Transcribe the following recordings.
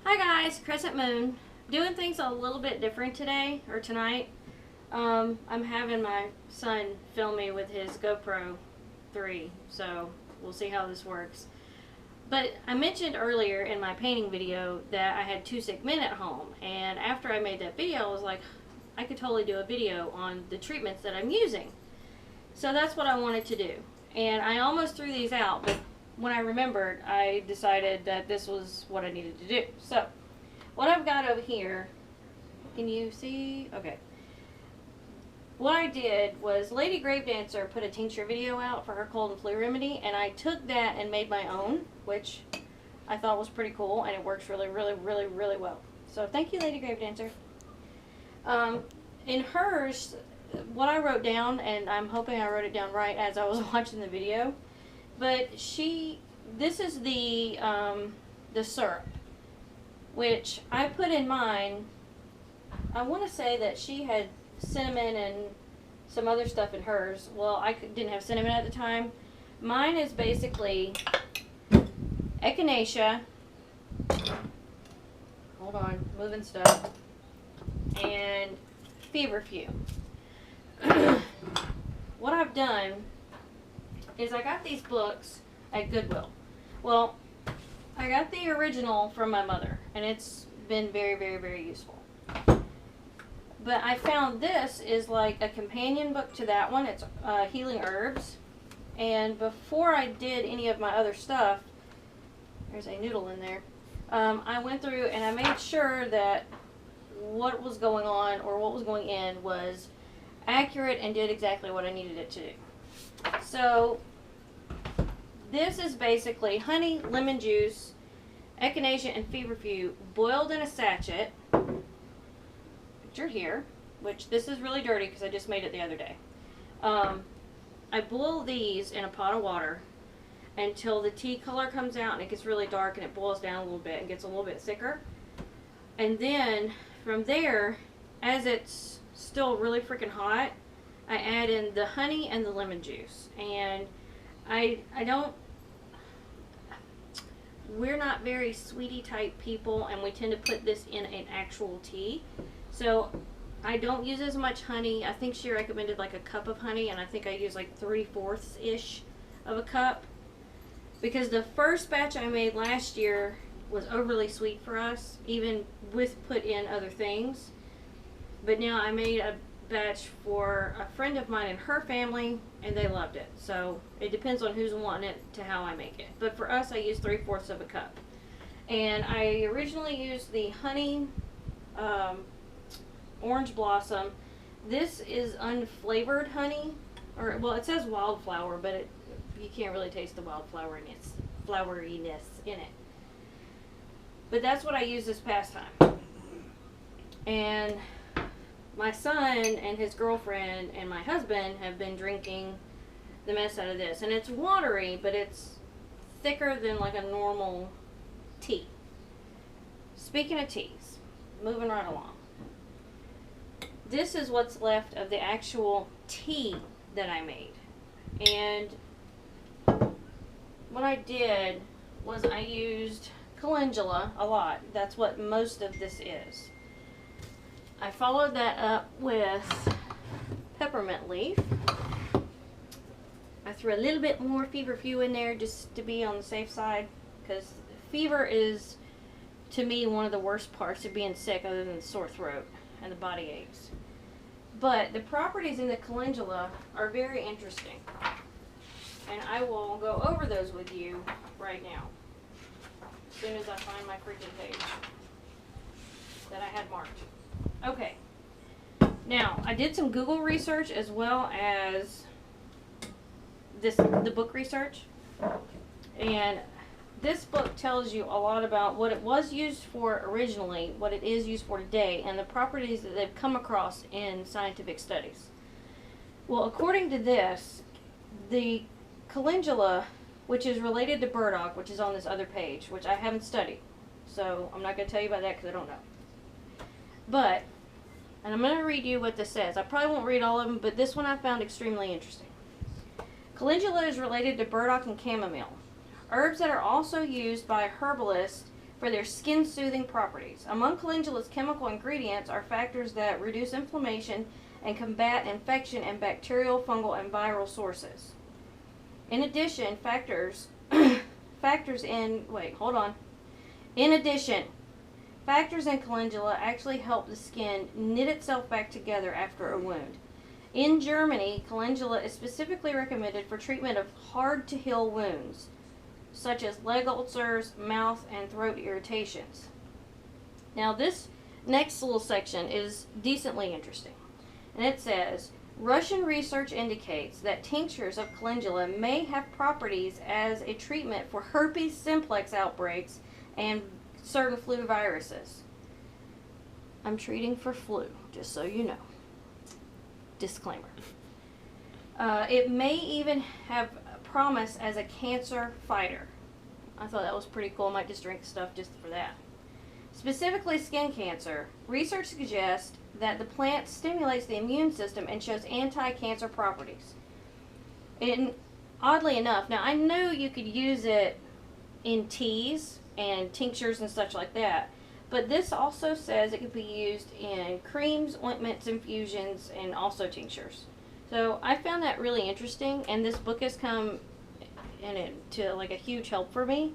Hi guys, Crescent Moon. Doing things a little bit different today, or tonight. I'm having my son film me with his GoPro 3, so we'll see how this works. But I mentioned earlier in my painting video that I had 2 sick men at home, and after I made that video, I was like, I could totally do a video on the treatments that I'm using. So that's what I wanted to do. And I almost threw these out, but when I remembered, I decided that this was what I needed to do. So, what I've got over here, can you see? Okay. What I did was Lady Gravedancer put a tincture video out for her cold and flu remedy, and I took that and made my own, which I thought was pretty cool, and it works really, really, really, really well. So, thank you, Lady Gravedancer. In hers, what I wrote down, and I'm hoping I wrote it down right as I was watching the video, but this is the syrup, which I put in mine. I want to say that she had cinnamon and some other stuff in hers. Well, I didn't have cinnamon at the time. Mine is basically echinacea, hold on, moving stuff, and feverfew. What I've done is I got these books at Goodwill. Well, I got the original from my mother, and it's been very, very, very useful. But I found this is like a companion book to that one. It's Healing Herbs. And before I did any of my other stuff, there's a noodle in there, I went through and I made sure that what was going on or what was going in was accurate and did exactly what I needed it to do. So this is basically honey, lemon juice, echinacea, and feverfew boiled in a sachet. Picture here, which this is really dirty because I just made it the other day. I boil these in a pot of water until the tea color comes out and it gets really dark and it boils down a little bit and gets a little bit thicker. And then from there, as it's still really freaking hot, I add in the honey and the lemon juice. And we're not very sweetie type people, and we tend to put this in an actual tea. So I don't use as much honey. I think she recommended like a cup of honey, and I think I use like 3/4-ish of a cup. Because the first batch I made last year was overly sweet for us, even with put in other things. But now I made a batch for a friend of mine and her family, and they loved it. So it depends on who's wanting it to how I make it. But for us, I use 3/4 of a cup. And I originally used the honey orange blossom. This is unflavored honey, or well, it says wildflower, but you can't really taste the floweriness in it. But that's what I used this past time. And my son and his girlfriend and my husband have been drinking the mess out of this. And it's watery, but it's thicker than like a normal tea. Speaking of teas, moving right along. This is what's left of the actual tea that I made. And what I did was I used calendula a lot. That's what most of this is. I followed that up with peppermint leaf. I threw a little bit more feverfew in there just to be on the safe side, because fever is, to me, one of the worst parts of being sick other than the sore throat and the body aches. But the properties in the calendula are very interesting, and I will go over those with you right now as soon as I find my freaking page that I had marked. Okay, now I did some Google research as well as the book research, and this book tells you a lot about what it was used for originally, what it is used for today, and the properties that they've come across in scientific studies. Well, according to this, the calendula, which is related to burdock, which is on this other page, which I haven't studied, so I'm not going to tell you about that because I don't know. But, and I'm going to read you what this says. I probably won't read all of them, but this one I found extremely interesting. Calendula is related to burdock and chamomile, herbs that are also used by herbalists for their skin-soothing properties. Among calendula's chemical ingredients are factors that reduce inflammation and combat infection and bacterial, fungal, and viral sources. In addition, factors in calendula actually help the skin knit itself back together after a wound. In Germany, calendula is specifically recommended for treatment of hard-to-heal wounds, such as leg ulcers, mouth, and throat irritations. Now, this next little section is decently interesting. And it says, Russian research indicates that tinctures of calendula may have properties as a treatment for herpes simplex outbreaks and certain flu viruses. I'm treating for flu, just so you know. Disclaimer. It may even have promise as a cancer fighter. I thought that was pretty cool. I might just drink stuff just for that. Specifically skin cancer, research suggests that the plant stimulates the immune system and shows anti-cancer properties. And oddly enough, now I know you could use it in teas and tinctures and such like that, but this also says it could be used in creams, ointments, infusions, and also tinctures. So I found that really interesting, and this book has come to like a huge help for me.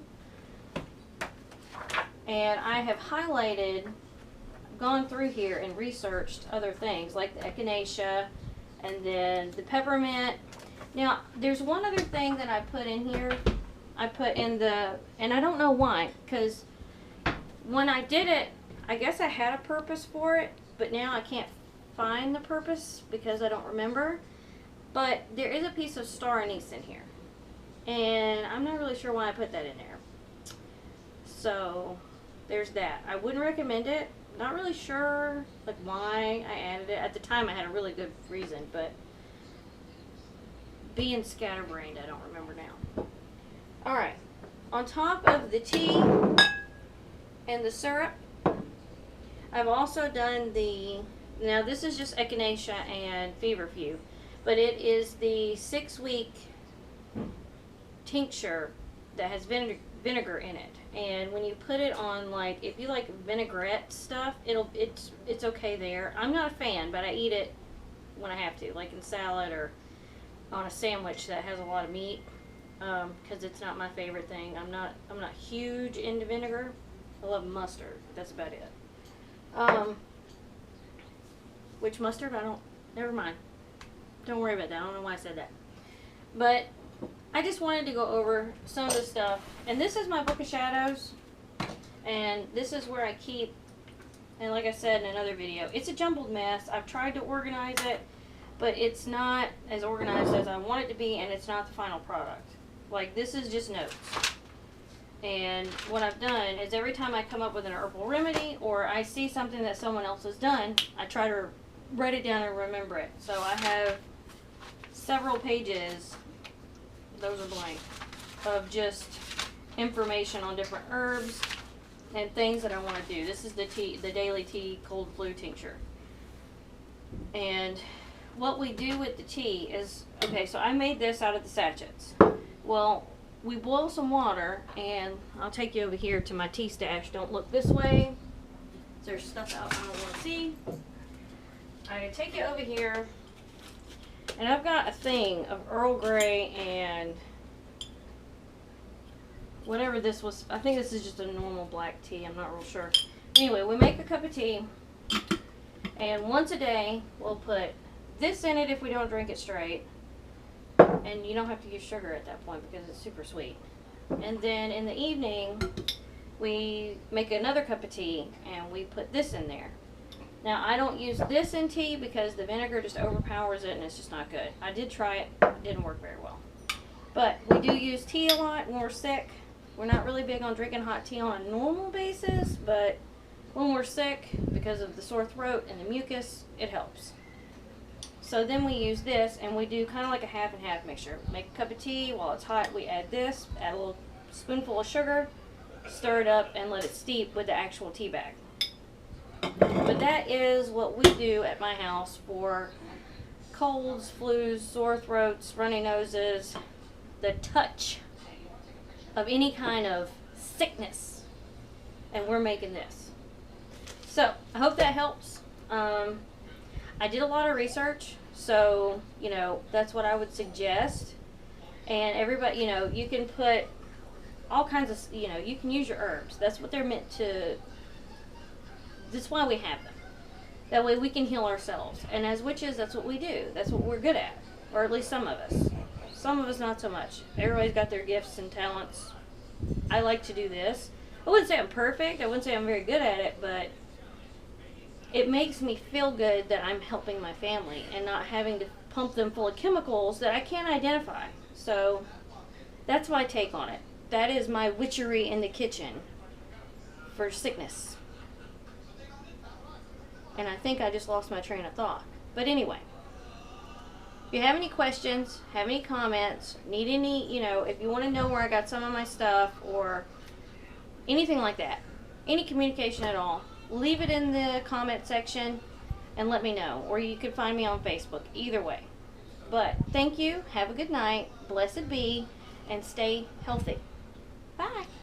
And I have gone through here and researched other things like the echinacea and then the peppermint. Now, there's one other thing that I put in here. I put in and I don't know why, because when I did it, I guess I had a purpose for it, but now I can't find the purpose because I don't remember. But there is a piece of star anise in here, and I'm not really sure why I put that in there. So there's that. I wouldn't recommend it. Not really sure like why I added it. At the time I had a really good reason, but being scatterbrained, I don't remember now. Alright, on top of the tea and the syrup, I've also done now this is just echinacea and feverfew, but it is the 6-week tincture that has vinegar in it. And when you put it on, like, if you like vinaigrette stuff, it's okay there. I'm not a fan, but I eat it when I have to, like in salad or on a sandwich that has a lot of meat, because it's not my favorite thing. I'm not huge into vinegar. I love mustard. That's about it. Which mustard? Never mind. Don't worry about that. I don't know why I said that. But I just wanted to go over some of the stuff. And this is my Book of Shadows. And this is where I keep, and like I said in another video, it's a jumbled mess. I've tried to organize it, but it's not as organized as I want it to be, and it's not the final product. Like, this is just notes. And what I've done is every time I come up with an herbal remedy or I see something that someone else has done, I try to write it down and remember it. So I have several pages, those are blank, of just information on different herbs and things that I want to do. This is the daily tea cold flu tincture. And what we do with the tea is, okay, so I made this out of the sachets. Well, we boil some water, and I'll take you over here to my tea stash. Don't look this way. There's stuff out I don't want to see. I take you over here, and I've got a thing of Earl Grey and whatever this was. I think this is just a normal black tea. I'm not real sure. Anyway, we make a cup of tea, and once a day we'll put this in it if we don't drink it straight. And you don't have to use sugar at that point because it's super sweet. And then in the evening, we make another cup of tea and we put this in there. Now, I don't use this in tea because the vinegar just overpowers it and it's just not good. I did try it. It didn't work very well. But we do use tea a lot when we're sick. We're not really big on drinking hot tea on a normal basis, but when we're sick, because of the sore throat and the mucus, it helps. So then we use this, and we do kind of like a half and half mixture. Make a cup of tea. While it's hot, we add this, add a little spoonful of sugar, stir it up, and let it steep with the actual tea bag. But that is what we do at my house for colds, flus, sore throats, runny noses, the touch of any kind of sickness. and we're making this. So I hope that helps. I did a lot of research, so you know that's what I would suggest. And everybody, you know, you can put all kinds of, you know, you can use your herbs. That's what they're meant to. That's why we have them. That way we can heal ourselves. And as witches, that's what we do. That's what we're good at. Or at least some of us. Some of us not so much. Everybody's got their gifts and talents. I like to do this. I wouldn't say I'm perfect. I wouldn't say I'm very good at it, but it makes me feel good that I'm helping my family and not having to pump them full of chemicals that I can't identify. So that's my take on it. That is my witchery in the kitchen for sickness. And I think I just lost my train of thought. But anyway, if you have any questions, have any comments, need any, you know, if you want to know where I got some of my stuff or anything like that, any communication at all, leave it in the comment section and let me know. Or you can find me on Facebook. Either way. But thank you. Have a good night. Blessed be. And stay healthy. Bye.